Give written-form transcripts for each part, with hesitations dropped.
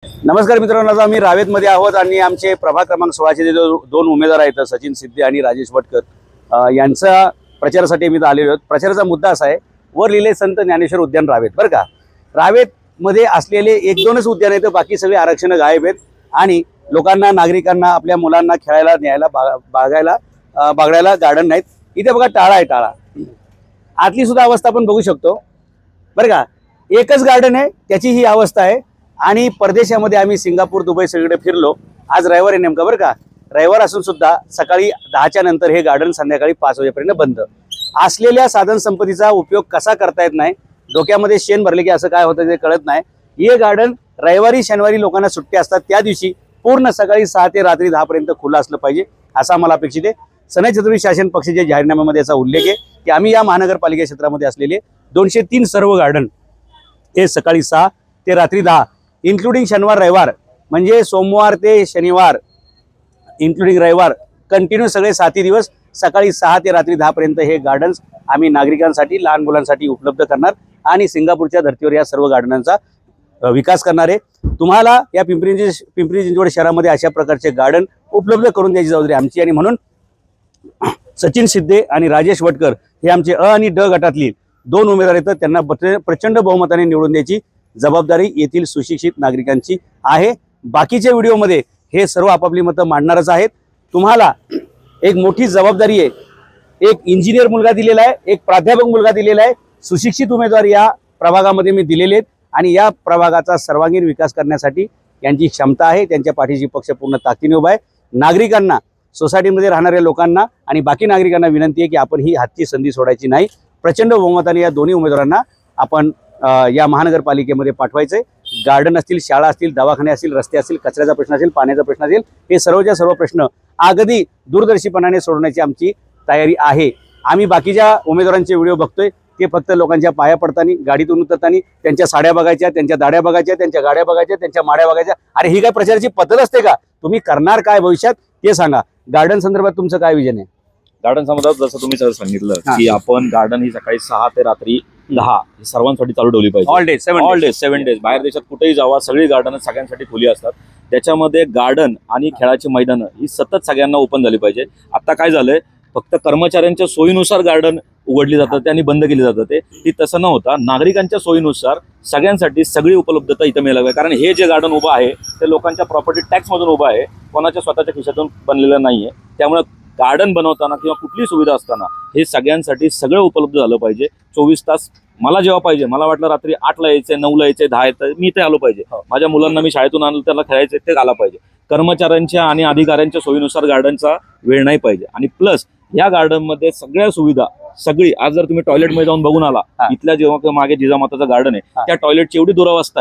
नमस्कार मित्रांनो, आज आम्ही रावेतमध्ये आहोत आणि आमचे प्रभाग क्रमांक 16चे जे दोन उमेदवार आहेत सचिन सिद्धे आणि राजेश वटकर यांचा प्रचारासाठी मी आलेलो आहोत। प्रचाराचा मुद्दा असा आहे, वर लिहिले संत ज्ञानेश्वर उद्यान रावेत। बरं का, रावेतमध्ये असलेले एक दोनच उद्यान आहेत, बाकी सगळे आरक्षण गायब आहेत आणि लोकांना, नागरिकांना, आपल्या मुलांना खेळायला न्यायला बागडायला गार्डन नाहीत। इथे बघा टाळा आहे, टाळा आतली सुद्धा अवस्था आपण बघू शकतो। बरं का, एकच गार्डन आहे, त्याची ही अवस्था आहे। आणि परदेशामध्ये आम्ही सिंगापूर, दुबई सगळीकडे फिरलो। आज रविवार आहे नेमका, बरं का, रविवार असून सुद्धा सकाळी 10च्या नंतर हे गार्डन संध्याकाळी 5 वाजेपर्यंत बंद असलेल्या साधन संपत्तीचा उपयोग कसा करता येत नाही। डोक्यामध्ये शेण भरले की असं काय होतं ते कळत नाही। हे गार्डन रविवारी शनिवारी लोकांना सुट्टी असतात, त्या दिवशी पूर्ण सकाळी 6 ते रात्री 10 पर्यंत खुलं असलं पाहिजे, असं आम्हाला अपेक्षित आहे। सनई छत्रपती शासन पक्षाच्या जाहीरनाम्यामध्ये याचा उल्लेख आहे की आम्ही या महानगरपालिका क्षेत्रामध्ये असलेले 203 सर्व गार्डन हे सकाळी 6 ते रात्री 10 इन्क्लुडिंग शनिवार रविवार, म्हणजे सोमवार ते शनिवार इन्क्लुडिंग रविवार, कंटिन्यू सगळे 7 दिवस सकाळी 6 ते रात्री 10 पर्यंत हे गार्डन्स आम्ही नागरिकांसाठी, लहान मुलांसाठी उपलब्ध करणार आणि सिंगापूरच्या धर्तीवर या सर्व गार्डनांचा विकास करणार आहे। तुम्हाला या पिंपरी चिंचवड शहरामध्ये अशा प्रकारचे गार्डन उपलब्ध करून द्यायची जबाबदारी आमची आणि म्हणून सचिन सिद्धे आणि राजेश वटकर हे आमचे अ आणि ड गटातली दोन उमेदवार आहेत, त्यांना प्रचंड बहुमताने निवडून द्यायची जबाबदारी येथील सुशिक्षित नागरिकांची आहे। बाकीच्या व्हिडिओमध्ये हे सर्व आपापली मतं मांडणारच आहेत। तुम्हाला एक मोठी जबाबदारी आहे, एक इंजिनियर मुलगा दिलेला आहे, एक प्राध्यापक मुलगा दिलेला आहे, सुशिक्षित उमेदवार या प्रभागामध्ये मी दिलेले आहेत आणि या प्रभागाचा सर्वांगीण विकास करण्यासाठी यांची क्षमता आहे। त्यांच्या पाठीशी पक्ष पूर्ण ताकदीने उभा आहे। नागरिकांना, सोसायटीमध्ये राहणाऱ्या लोकांना आणि बाकी नागरिकांना विनंती आहे की आपण ही हातची संधी सोडायची नाही। प्रचंड बहुमताने या दोन्ही उमेदवारांना आपण या महानगरपालिकेमध्ये पाठवायचंय। गार्डन असतील, शाळा असतील, दवाखाने असतील, रस्ते असतील, कचऱ्याचा प्रश्न असेल, पाण्याचा प्रश्न असेल, हे सर्वच्या सर्व प्रश्न अगदी दूरदर्शीपणाने सोडवण्याची आमची तयारी आहे। आम्ही बाकीच्या उमेदवारांचे व्हिडिओ बघतोय, ते फक्त लोकांच्या पाया पडताना, गाडीतून उतरताना त्यांच्या साड्या बघायच्या, त्यांच्या दाड्या बघायच्या, त्यांच्या गाड्या बघायच्या, त्यांच्या माड्या बघायच्या। अरे ही काय प्रचाराची पद्धत असते का? तुम्ही करणार काय भविष्यात ते सांगा। गार्डन संदर्भात तुमचं काय विजन आहे? गार्डन संदर्भात जसं तुम्ही सर सांगितलं की आपण गार्डन ही सकाळी 6 ते रात्री 10 ही सर्वांसाठी चालू ठेवली पाहिजे। ऑल डे 7 डेज बाहेर देशात कुठेही जावा, सगळी गार्डन सगळ्यांसाठी खुली असतात। त्याच्यामध्ये गार्डन आणि खेळाची मैदानं ही सतत सगळ्यांना ओपन झाली पाहिजे। आता काय झालंय, फक्त कर्मचाऱ्यांच्या सोयीनुसार गार्डन उघडली जातात आणि बंद केली जातात, ती तसं न होता नागरिकांच्या सोयीनुसार सगळ्यांसाठी सगळी उपलब्धता इथं मिळावी आहे। कारण हे जे गार्डन उभं आहे ते लोकांच्या प्रॉपर्टी टॅक्स मधून उभं आहे, कोणाच्या स्वतःच्या खिशातून बनलेलं नाहीये। त्यामुळे गार्डन बनवताना किंवा कुठलीही सुविधा असताना हे सगळ्यांसाठी सगळं उपलब्ध झालं पाहिजे। 24 तास मला जेव्हा पाहिजे, मला वाटलं रात्री 8ला यायचंय, 9ला यायचंय, 10 यायचंय, मी इथे आलो पाहिजे। माझ्या मुलांना मी शाळेतून आणलं, त्याला खेळायचंय, ते आला पाहिजे। कर्मचाऱ्यांच्या आणि अधिकाऱ्यांच्या सोयीनुसार गार्डनचा वेळ नाही पाहिजे। आणि प्लस या गार्डन मध्ये सगळ्या सुविधा सगळी, आज जर तुम्ही टॉयलेट मध्ये जाऊन बघून आला, इथल्या जेव्हा मागे जिजामाताचं गार्डन आहे त्या टॉयलेटची एवढी दुरावस्था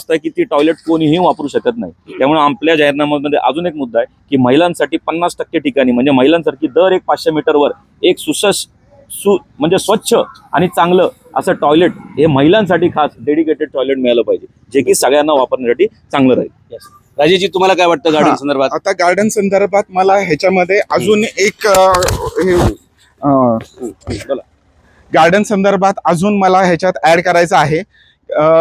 आहे की ती टॉयलेट कोणीही वापरू शकत नाही। त्यामुळे आपल्या जाहीरनाम्यामध्ये अजून एक मुद्दा आहे की महिलांसाठी 50% ठिकाणी, म्हणजे महिलांसाठी दर एक 500 मीटरवर एक म्हणजे स्वच्छ आणि चांगलं असं टॉयलेट हे महिलांसाठी खास डेडिकेटेड टॉयलेट मिळालं पाहिजे, जे की सगळ्यांना वापरण्यासाठी चांगलं राहील। राजेशजी, तुम्हाला काय वाटतं गार्डन संदर्भात? आता गार्डन संदर्भात मला ह्याच्यामध्ये अजून एक गार्डन संदर्भात अजून मला ह्याच्यात ऍड करायचं आहे।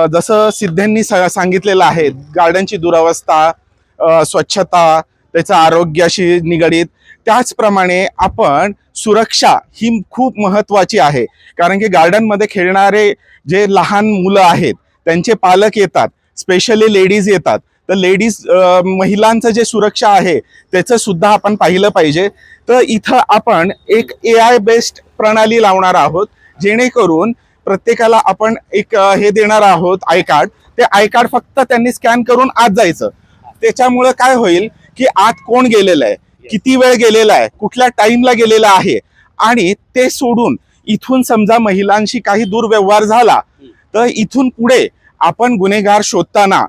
जसं सिद्धेंनी सांगितलेलं आहे, गार्डनची दुरावस्था, स्वच्छता, त्याचं आरोग्याशी निगडीत, त्याचप्रमाणे आपण सुरक्षा ही खूप महत्वाची आहे। कारण की गार्डन मध्ये खेळणारे जे लहान मुलं आहेत त्यांचे पालक येतात, स्पेशली लेडीज येतात, तर लेडीज महिलांचं जे सुरक्षा आहे त्याचं सुद्धा आपण पाहिलं पाहिजे। तर इथं आपण एक AI बेस्ड प्रणाली लावणार आहोत, जेणेकरून प्रत्येकाला आपण एक हे देणार आहोत, आय कार्ड। ते आय कार्ड फक्त त्यांनी स्कॅन करून आत जायचं। त्याच्यामुळे काय होईल की आत कोण गेलेलं आहे, किती वेळ गेलेला आहे, कुठल्या टाइमला गेलेला आहे, आणि ते सोडून इथून समजा महिलांशी काही दुर्व्यवहार झाला तर इथून पुढे आपण गुन्हेगार शोधताना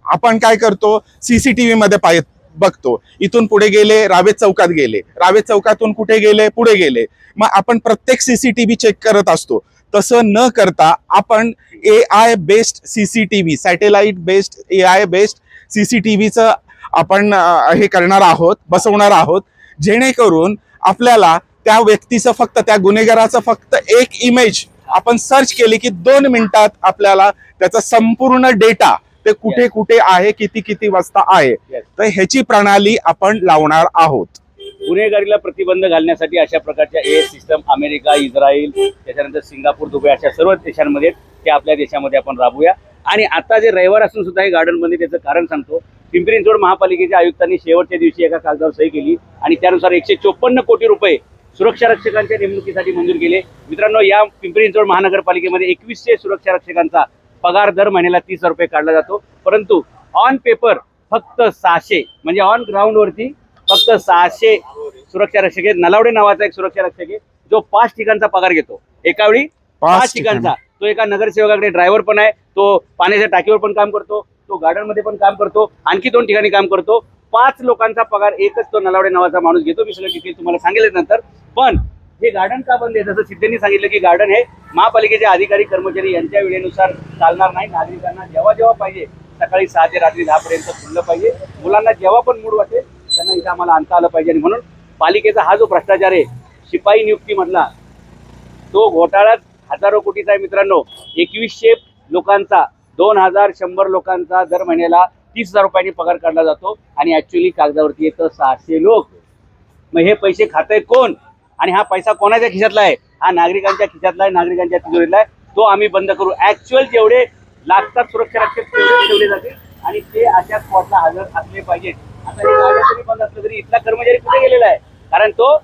आपण काय करतो, CCTV मध्ये बघतो, इथून पुढे गेले, रावेत चौकात गेले, रावेत चौकातून कुठे गेले, पुढे गेले, मग आपण प्रत्येक CCTV चेक करत असतो। तसं न करता आपण AI based CCTV, satellite based AI based CCTVचं आपण हे करणार आहोत, बसवणार आहोत, जेणेकरून आपल्याला त्या व्यक्तीचं फक्त, त्या गुन्हेगाराचं फक्त एक इमेज आपण सर्च केली की 2 मिनिटात आपल्याला त्याचा संपूर्ण डेटा ते कुठे कुठे आहे, किती किती वाजता आहे. Yes. तर ह्याची प्रणाली आपण लावणार आहोत. गुन्हेगारीला प्रतिबंध घालण्यासाठी अशा प्रकारच्या एएस सिस्टम अमेरिका, इस्रायल, त्याच्यानंतर सिंगापूर, दुबई अशा सर्व देशांमध्ये ते आपल्या देशामध्ये आपण राबूया. आणि आता जे रविवार असून सुद्धा हे गार्डन बंद, त्याचं कारण सांगतो. पिंपरी चिंचवड महापालिकेच्या आयुक्तांनी शेवटच्या दिवशी एका कागदावर सही केली आणि त्यानुसार 154 कोटी रुपये सुरक्षा रक्षकांच्या नेमणुकीसाठी मंजूर केले. मित्रांनो, या पिंपरी चिंचवड महानगरपालिकेमध्ये 2100 सुरक्षा रक्षकांचा पगार दर महिन्याला 30,000 रुपये काढला जातो. परंतु ऑन पेपर फक्त 600, म्हणजे ऑन ग्राउंड वरती फक्त 600 सुरक्षा रक्षक आहेत. नलावडे नावाचा एक सुरक्षा रक्षक आहे जो 5 ठिकाणचा पगार घेतो, एकावेळी 5 ठिकाणचा. तो एका नगरसेवकाकडे ड्रायव्हर पण आहे, तो पाण्याच्या टाकीवर पण काम करतो, तो गार्डन मध्ये पण काम करतो, आणखी 2 ठिकाणी काम करतो. 5 लोकांचा पगार एकच तो नलावडे नावाचा माणूस घेतो. मी सगळं डिटेल तुम्हाला सांगेल नंतर. पण हे गार्डन का बंद आहे? जसं सिद्धेंनी सांगितलं की गार्डन हे महापालिकेचे अधिकारी कर्मचारी यांच्या वेळेनुसार चालणार नाही. नागरिकांना जेव्हा जेव्हा पाहिजे, सकाळी 6 ते रात्री 10 पर्यंत खुललं पाहिजे. मुलांना जेव्हा पण मूड वाटेल त्यांना इथं आम्हाला आणता आलं पाहिजे. आणि म्हणून पालिकेचा हा जो भ्रष्टाचार आहे शिपाई नियुक्तीमधला, तो घोटाळा हजारो कोटीचा आहे मित्रांनो. 2100 लोकांचा, 2100 लोकांचा दर महिन्याला 30,000 रुपयांनी पगार काढला जातो आणि ऍक्च्युअली कागदावरती येतं 600 लोक. मग हे पैसे खातंय कोण आणि हा पैसा कोणाच्या खिशातला आहे? हा नागरिकांच्या खिशातला आहे, नागरिकांच्या तिजोरीतला आहे. तो आम्ही बंद करू. ऍक्च्युअल जेवढे लागतात सुरक्षा रक्षक तेवढे ठेवले जातील आणि ते अशा स्पॉटला हजर असले पाहिजेत. आता हे गार्डन जरी बंद असलं तरी इथला कर्मचारी कुठे गेलेला आहे? कारण तो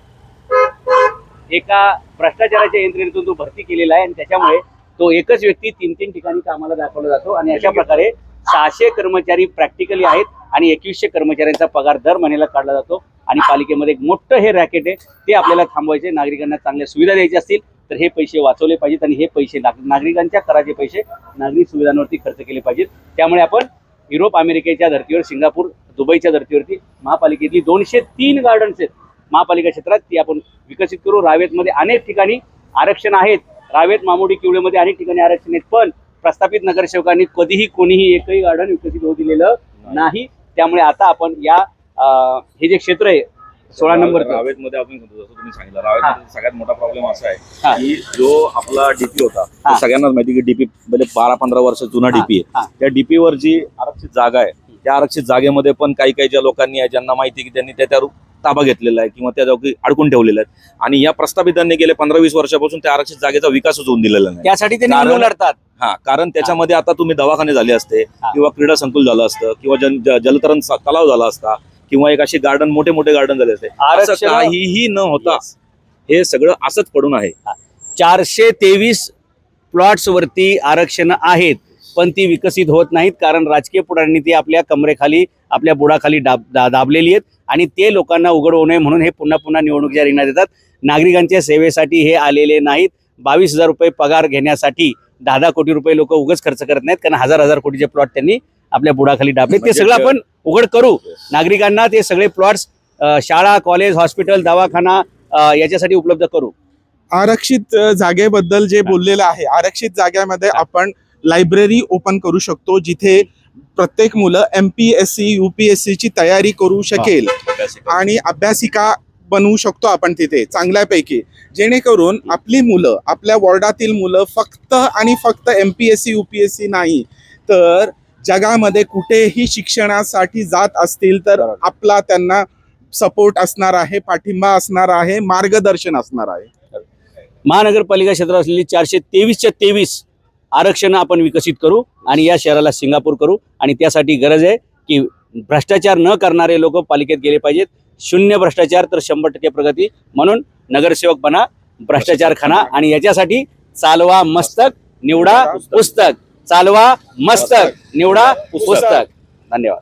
एका भ्रष्टाचाराच्या यंत्रणेतून तो भरती केलेला आहे आणि त्याच्यामुळे तो एकच व्यक्ती 3-3 ठिकाणी कामाला दाखवला जातो. आणि अशा प्रकारे 600 कर्मचारी प्रॅक्टिकली आहेत आणि 2100 कर्मचाऱ्यांचा पगार दर महिन्याला काढला जातो. आणि पालिकेमध्ये एक मोठं हे रॅकेट आहे, ते आपल्याला थांबवायचे. नागरिकांना चांगल्या सुविधा द्यायच्या असतील तर हे पैसे वाचवले पाहिजेत आणि हे पैसे नागरिकांच्या कराचे पैसे नागरी सुविधांवरती खर्च केले पाहिजेत. त्यामुळे आपण युरोप, अमेरिकेच्या धर्तीवर, सिंगापूर, दुबईच्या धर्तीवरती महापालिकेतली 203 गार्डन्स आहेत महापालिका क्षेत्रात, ती आपण विकसित करू. रावेतमध्ये अनेक ठिकाणी आरक्षण आहेत, रावेत, मामुडी, किवळेमध्ये अनेक ठिकाणी आरक्षण आहेत. पण प्रस्थापित नगरसेवकांनी कधीही कोणीही एकही गार्डन विकसित होऊ दिलेलं नाही. त्यामुळे आता आपण या हे जे क्षेत्र आहे 16 नंबर रावेतमध्ये आपण जसं तुम्ही सांगितलं, रावेतमध्ये सगळ्यात मोठा प्रॉब्लेम असा आहे की जो आपला डीपी होता, तो सगळ्यांनाच माहिती की डीपी म्हणजे 12-15 वर्ष जुना डीपी आहे. त्या डीपीवर जी आरक्षित जागा आहे, त्या आरक्षित जागेमध्ये पण काही काही ज्या लोकांनी आहे, ज्यांना माहिती की त्यांनी त्याच्यावर ताबा घेतलेला आहे किंवा त्या जागी अडकून ठेवलेल्या आहेत आणि या प्रस्थापितांनी गेले 15-20 वर्षापासून त्या आरक्षित जागेचा विकासच होऊन दिलेला नाही. त्यासाठी ते निवडून लढतात. कारण त्याच्यामध्ये आता तुम्ही दवाखाने झाले असते किंवा क्रीडा संकुल झालं असतं किंवा जलतरण तलाव झाला असता किंवा एक अशी गार्डन, मोठे मोठे गार्डन झाले असते. असं काहीही न होता हे सगळं असंच पडून आहे. 423 प्लॉट्स वरती आरक्षण आहेत पण ती विकसित होत नाहीत कारण राजकीय पुढाऱ्यांनी ती आपल्या कमरेखाली, आपल्या बुडाखाली दाबलेली आहेत आणि ते लोकांना उघड होऊ नये म्हणून हे पुन्हा पुन्हा निवडणुकीच्या रिंगणात येतात. नागरिकांच्या सेवेसाठी हे आलेले नाहीत. 22,000 रुपये पगार घेण्यासाठी 10-10 कोटी रुपये लोक उगाच खर्च करत नाहीत कारण हजार कोटीचे प्लॉट त्यांनी आपल्या बुडाखाली दाबले. ते सगळं आपण उघड करू. नागरिकांना ते सगळे प्लॉट्स शाळा, कॉलेज, हॉस्पिटल, दवाखाना याच्यासाठी उपलब्ध करू. आरक्षित जागेबद्दल जे बोललेलं आहे, आरक्षित जागेमध्ये आपण लायब्ररी ओपन करू शकतो जिथे प्रत्येक मुलं MPSC, UPSC ची तयारी करू शकेल आणि अभ्यासिका बनवू शकतो आपण तिथे चांगल्यापैकी, जेणेकरून आपली मुलं, आपल्या वॉर्डातील मुलं फक्त आणि फक्त MPSC, UPSC नाही तर जगामध्ये कुठेही शिक्षणासाठी जात असतील तर आपला त्यांना सपोर्ट असणार आहे, पाठिंबा असणार आहे, मार्गदर्शन असणार आहे. महानगरपालिका क्षेत्रात असलेली 423च्या 23 आरक्षण आपण विकसित करू आणि या शहराला सिंगापूर करू. आणि त्यासाठी गरज आहे की भ्रष्टाचार न करणारे लोक पालिकेत गेले पाहिजेत. 0 भ्रष्टाचार तर 100% प्रगती. म्हणून नगरसेवक बना, भ्रष्टाचार खाना आणि याच्यासाठी चालवा मस्तक, निवडा पुस्तक. चालवा मस्तक, निवडा पुस्तक. धन्यवाद.